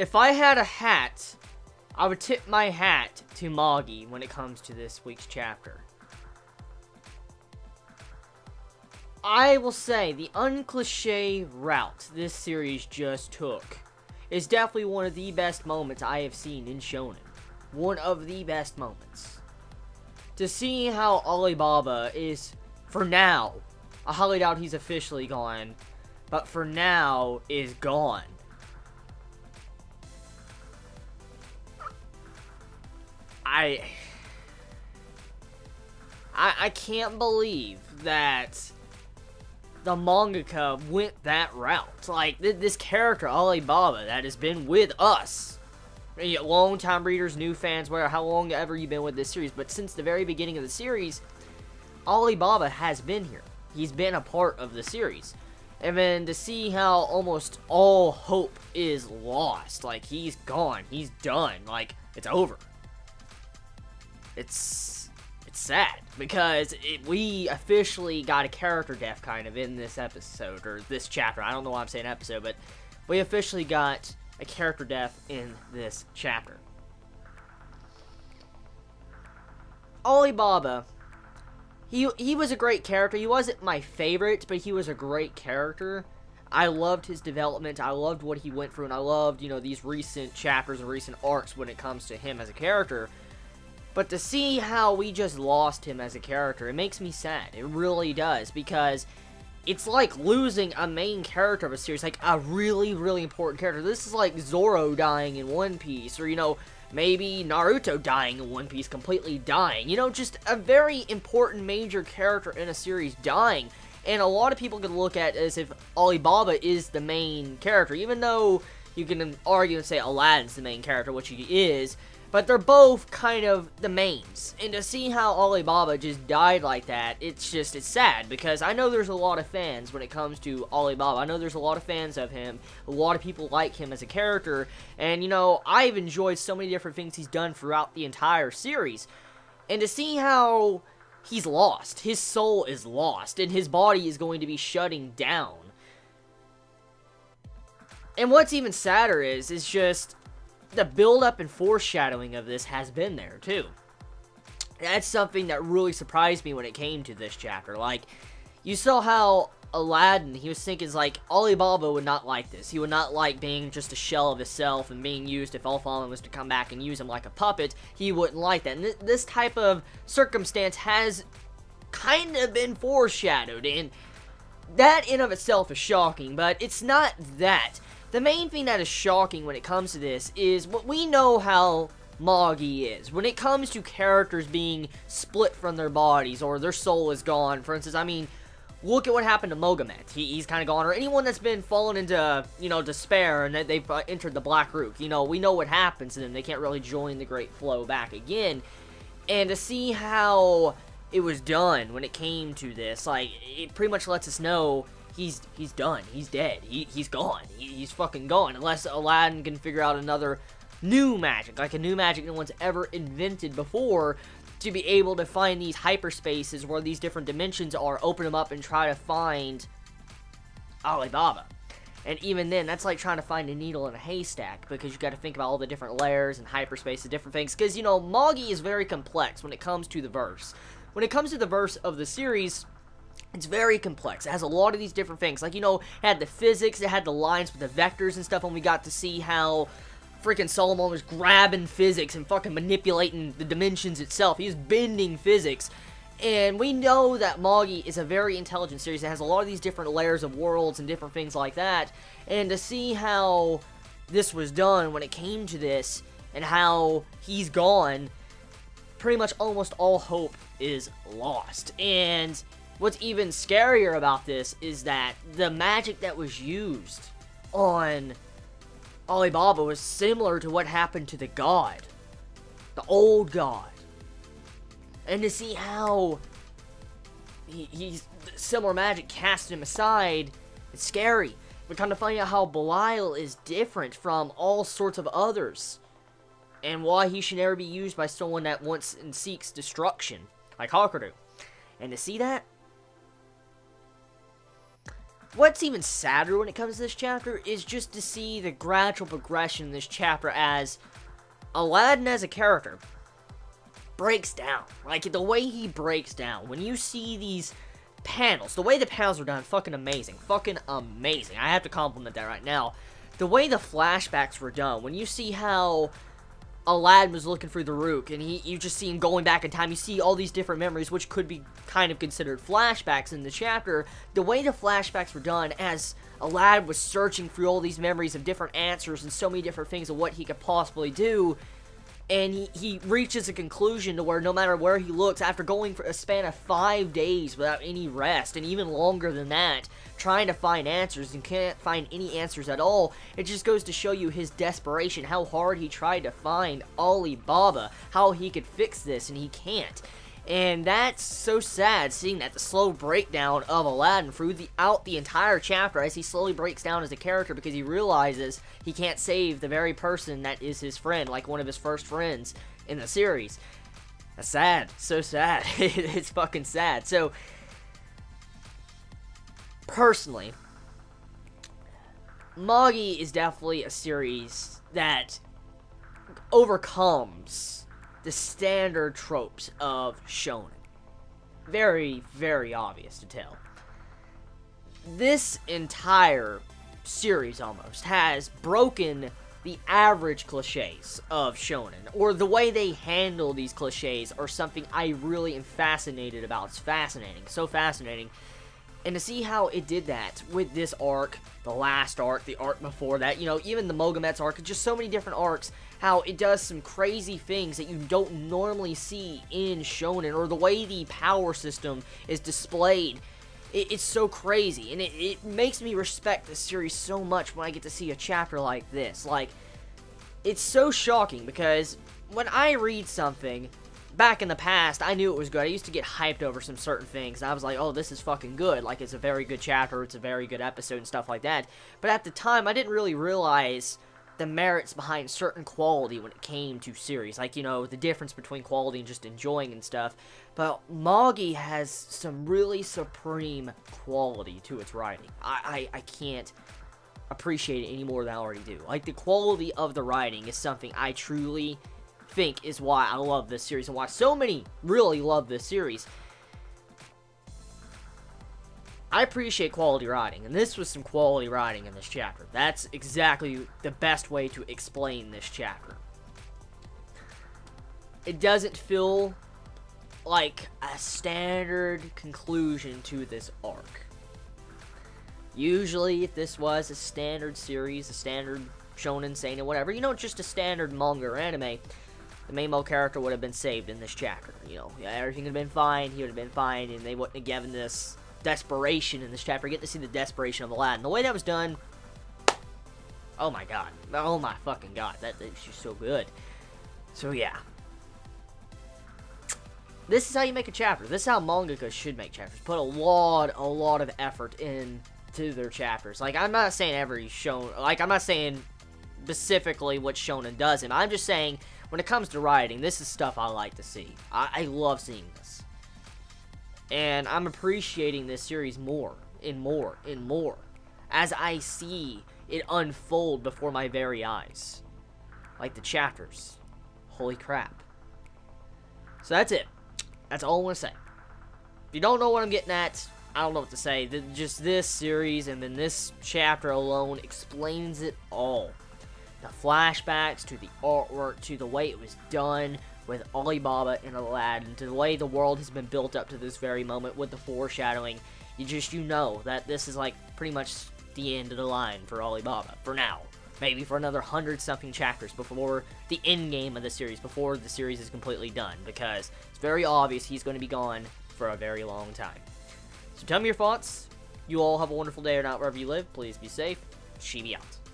If I had a hat, I would tip my hat to Magi when it comes to this week's chapter. I will say, the uncliche route this series just took is definitely one of the best moments I have seen in Shonen. One of the best moments. To see how Alibaba is, for now, I highly doubt he's officially gone, but for now, is gone. I can't believe that the mangaka went that route. Like, this character, Alibaba, that has been with us, long-time readers, new fans, whatever, how long ever you've been with this series, but since the very beginning of the series, Alibaba has been here. He's been a part of the series. And then to see how almost all hope is lost, like, he's gone, he's done, like, it's over. It's sad, because we officially got a character death, kind of, in this episode, or this chapter. I don't know why I'm saying episode, but we officially got a character death in this chapter. Alibaba, he was a great character. He wasn't my favorite, but he was a great character. I loved his development, I loved what he went through, and I loved, these recent chapters and recent arcs when it comes to him as a character. But to see how we just lost him as a character, it makes me sad. It really does, because it's like losing a main character of a series, like a really, really important character. This is like Zoro dying in One Piece, or, maybe Naruto dying in One Piece, completely dying. Just a very important major character in a series dying. And a lot of people can look at it as if Alibaba is the main character, even though you can argue and say Aladdin's the main character, which he is. But they're both kind of the mains. And to see how Alibaba just died like that, it's sad. Because I know there's a lot of fans when it comes to Alibaba. I know there's a lot of fans of him. A lot of people like him as a character. And, I've enjoyed so many different things he's done throughout the entire series. And to see how he's lost. His soul is lost. And his body is going to be shutting down. And what's even sadder is just the build-up and foreshadowing of this has been there, too. That's something that really surprised me when it came to this chapter. Like, you saw how Aladdin, he was thinking, like, Alibaba would not like this. He would not like being just a shell of himself and being used if Alfalma was to come back and use him like a puppet. He wouldn't like that. And this type of circumstance has kind of been foreshadowed, and that in of itself is shocking, but it's not that. The main thing that is shocking when it comes to this is what we know how Magi is. When it comes to characters being split from their bodies or their soul is gone, for instance, look at what happened to Mogamet. He's kind of gone. Or anyone that's been fallen into, despair and that they've entered the Black Rook. We know what happens to them. They can't really join the Great Flow back again. And to see how it was done when it came to this, like, it pretty much lets us know he's done. He's dead. He's gone. He's fucking gone. Unless Aladdin can figure out another new magic, like a new magic no one's ever invented before, to be able to find these hyperspaces where these different dimensions are, open them up and try to find Alibaba. And even then, that's like trying to find a needle in a haystack, because you got to think about all the different layers and hyperspaces, different things. Because, Magi is very complex when it comes to the verse. When it comes to the verse of the series, it's very complex. It has a lot of these different things. Like, it had the physics, it had the lines with the vectors and stuff, and we got to see how freaking Solomon was grabbing physics and fucking manipulating the dimensions itself. He was bending physics. And we know that Magi is a very intelligent series. It has a lot of these different layers of worlds and different things like that. And to see how this was done when it came to this, and how he's gone, pretty much almost all hope is lost. And what's even scarier about this is that the magic that was used on Alibaba was similar to what happened to the god. The old god. And to see how he's similar magic cast him aside, it's scary. We kind of find out how Belial is different from all sorts of others. And why he should never be used by someone that wants and seeks destruction, like Hakuru. And to see that, what's even sadder when it comes to this chapter is just to see the gradual progression in this chapter as Aladdin as a character breaks down. Like, the way he breaks down. When you see these panels, the way the panels are done, fucking amazing. Fucking amazing. I have to compliment that right now. The way the flashbacks were done, when you see how Aladdin was looking through the Rook, and you just see him going back in time, you see all these different memories, which could be kind of considered flashbacks in the chapter. The way the flashbacks were done, as Aladdin was searching through all these memories of different answers and so many different things of what he could possibly do, and he reaches a conclusion to where no matter where he looks, after going for a span of 5 days without any rest, and even longer than that, trying to find answers and can't find any answers at all, it just goes to show you his desperation, how hard he tried to find Alibaba, how he could fix this, and he can't. And that's so sad, seeing that the slow breakdown of Aladdin throughout the entire chapter, as he slowly breaks down as a character because he realizes he can't save the very person that is his friend, like one of his first friends in the series. That's sad. So sad. It's fucking sad. So, personally, Magi is definitely a series that overcomes the standard tropes of shonen. Very, very obvious to tell. This entire series almost has broken the average cliches of shonen, or the way they handle these cliches are something I really am fascinated about. It's fascinating, so fascinating. And to see how it did that with this arc, the last arc, the arc before that, you know, even the Mogamet's arc, just so many different arcs, how it does some crazy things that you don't normally see in shonen, or the way the power system is displayed. It's so crazy, and it makes me respect this series so much when I get to see a chapter like this. Like, it's so shocking, because when I read something, back in the past, I knew it was good. I used to get hyped over some certain things, and I was like, oh, this is fucking good. Like, it's a very good chapter, it's a very good episode, and stuff like that. But at the time, I didn't really realize the merits behind certain quality when it came to series. Like, you know, the difference between quality and just enjoying and stuff. But Magi has some really supreme quality to its writing. I can't appreciate it any more than I already do. Like, the quality of the writing is something I truly think is why I love this series, and why so many really love this series. I appreciate quality writing, and this was some quality writing in this chapter. That's exactly the best way to explain this chapter. It doesn't feel like a standard conclusion to this arc. Usually, if this was a standard series, a standard shonen, seinen, whatever, you know, just a standard manga or anime, the main male character would have been saved in this chapter. You know, everything would have been fine, he would have been fine, and they wouldn't have given this desperation in this chapter. Get to see the desperation of Aladdin. The way that was done, oh my god. Oh my fucking god. That was just so good. So yeah. This is how you make a chapter. This is how mangakas should make chapters. Put a lot of effort into their chapters. Like, I'm not saying every shonen, like, I'm not saying specifically what shonen does, and I'm just saying, when it comes to writing, this is stuff I like to see. I love seeing this. And I'm appreciating this series more, and more, and more, as I see it unfold before my very eyes. Like the chapters. Holy crap. So that's it. That's all I want to say. If you don't know what I'm getting at, I don't know what to say. Just this series, and then this chapter alone explains it all. The flashbacks, to the artwork, to the way it was done with Alibaba and Aladdin, to the way the world has been built up to this very moment with the foreshadowing. You know that this is like pretty much the end of the line for Alibaba, for now. Maybe for another 100-something chapters before the end game of the series, before the series is completely done, because it's very obvious he's going to be gone for a very long time. So tell me your thoughts. You all have a wonderful day or night wherever you live. Please be safe. Chibi out.